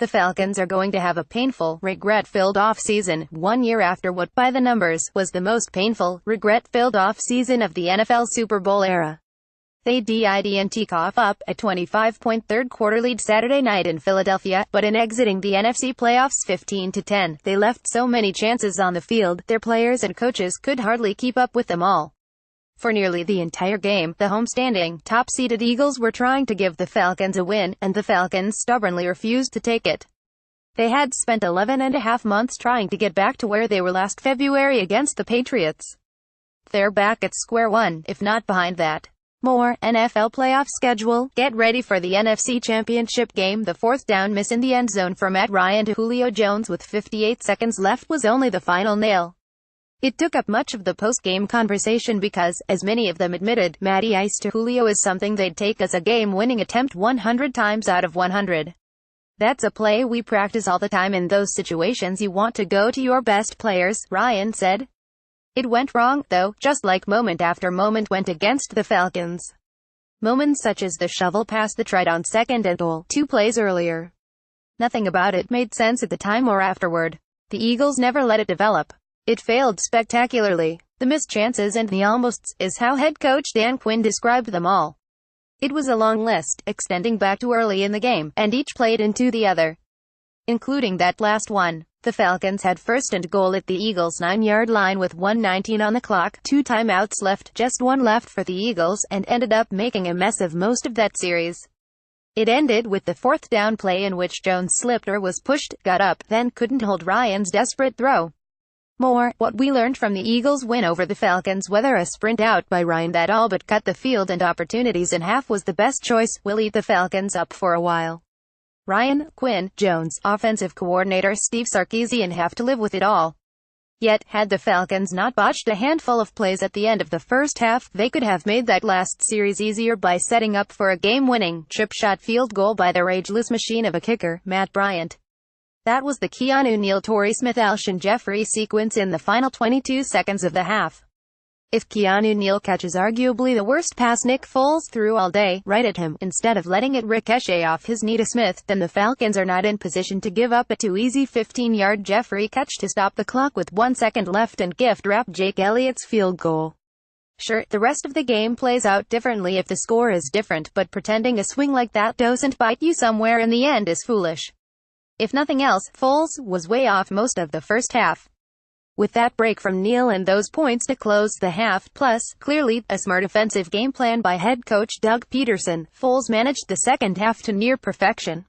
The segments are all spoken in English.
The Falcons are going to have a painful, regret-filled offseason, 1 year after what, by the numbers, was the most painful, regret-filled offseason of the NFL Super Bowl era. They didn't cough up a 25-point third-quarter lead Saturday night in Philadelphia, but in exiting the NFC playoffs 15-10, they left so many chances on the field, their players and coaches could hardly keep up with them all. For nearly the entire game, the home-standing, top-seeded Eagles were trying to give the Falcons a win, and the Falcons stubbornly refused to take it. They had spent 11.5 months trying to get back to where they were last February against the Patriots. They're back at square one, if not behind that. More NFL playoff schedule. Get ready for the NFC Championship game. The fourth down miss in the end zone from Matt Ryan to Julio Jones with 58 seconds left was only the final nail. It took up much of the post-game conversation because, as many of them admitted, Matty Ice to Julio is something they'd take as a game-winning attempt 100 times out of 100. That's a play we practice all the time. In those situations you want to go to your best players, Ryan said. It went wrong, though, just like moment after moment went against the Falcons. Moments such as the shovel pass that tried on 2nd and goal, 2 plays earlier. Nothing about it made sense at the time or afterward. The Eagles never let it develop. It failed spectacularly. The missed chances and the almosts is how head coach Dan Quinn described them all. It was a long list, extending back to early in the game, and each played into the other. Including that last one. The Falcons had 1st and goal at the Eagles' 9-yard line with 1:19 on the clock, 2 timeouts left, just 1 left for the Eagles, and ended up making a mess of most of that series. It ended with the 4th down play in which Jones slipped or was pushed, got up, then couldn't hold Ryan's desperate throw. More, what we learned from the Eagles' win over the Falcons, whether a sprint out by Ryan that all but cut the field and opportunities in half was the best choice, will eat the Falcons up for a while. Ryan, Quinn, Jones, offensive coordinator Steve Sarkisian have to live with it all. Yet, had the Falcons not botched a handful of plays at the end of the first half, they could have made that last series easier by setting up for a game-winning, chip-shot field goal by their ageless machine of a kicker, Matt Bryant. That was the Keanu Neal Torrey Smith Alshon Jeffrey sequence in the final 22 seconds of the half. If Keanu Neal catches arguably the worst pass Nick Foles threw all day, right at him, instead of letting it ricochet off his knee to Smith, then the Falcons are not in position to give up a too easy 15-yard Jeffrey catch to stop the clock with 1 second left and gift-wrap Jake Elliott's field goal. Sure, the rest of the game plays out differently if the score is different, but pretending a swing like that doesn't bite you somewhere in the end is foolish. If nothing else, Foles was way off most of the first half. With that break from Neal and those points to close the half, plus, clearly, a smart offensive game plan by head coach Doug Peterson, Foles managed the second half to near perfection.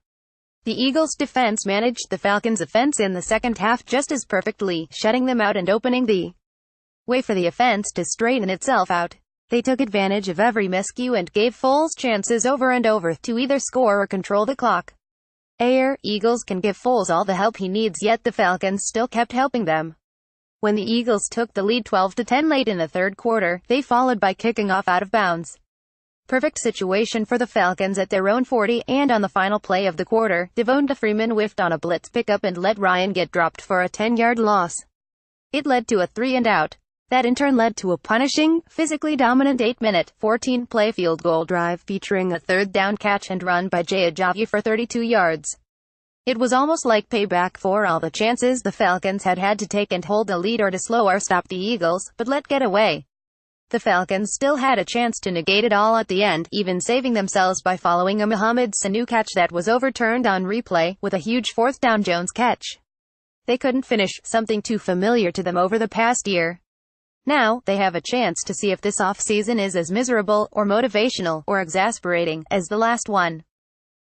The Eagles' defense managed the Falcons' offense in the second half just as perfectly, shutting them out and opening the way for the offense to straighten itself out. They took advantage of every miscue and gave Foles chances over and over to either score or control the clock. Eagles can give Foles all the help he needs, yet the Falcons still kept helping them. When the Eagles took the lead 12-10 late in the third quarter, they followed by kicking off out of bounds. Perfect situation for the Falcons at their own 40, and on the final play of the quarter, Devonta Freeman whiffed on a blitz pickup and let Ryan get dropped for a 10-yard loss. It led to a 3-and-out. That in turn led to a punishing, physically dominant 8-minute, 14-play field goal drive featuring a 3rd down catch and run by Jay Ajayi for 32 yards. It was almost like payback for all the chances the Falcons had to take and hold a lead or to slow or stop the Eagles, but let get away. The Falcons still had a chance to negate it all at the end, even saving themselves by following a Mohamed Sanu catch that was overturned on replay, with a huge 4th down Jones catch. They couldn't finish, something too familiar to them over the past year. Now, they have a chance to see if this offseason is as miserable, or motivational, or exasperating, as the last one.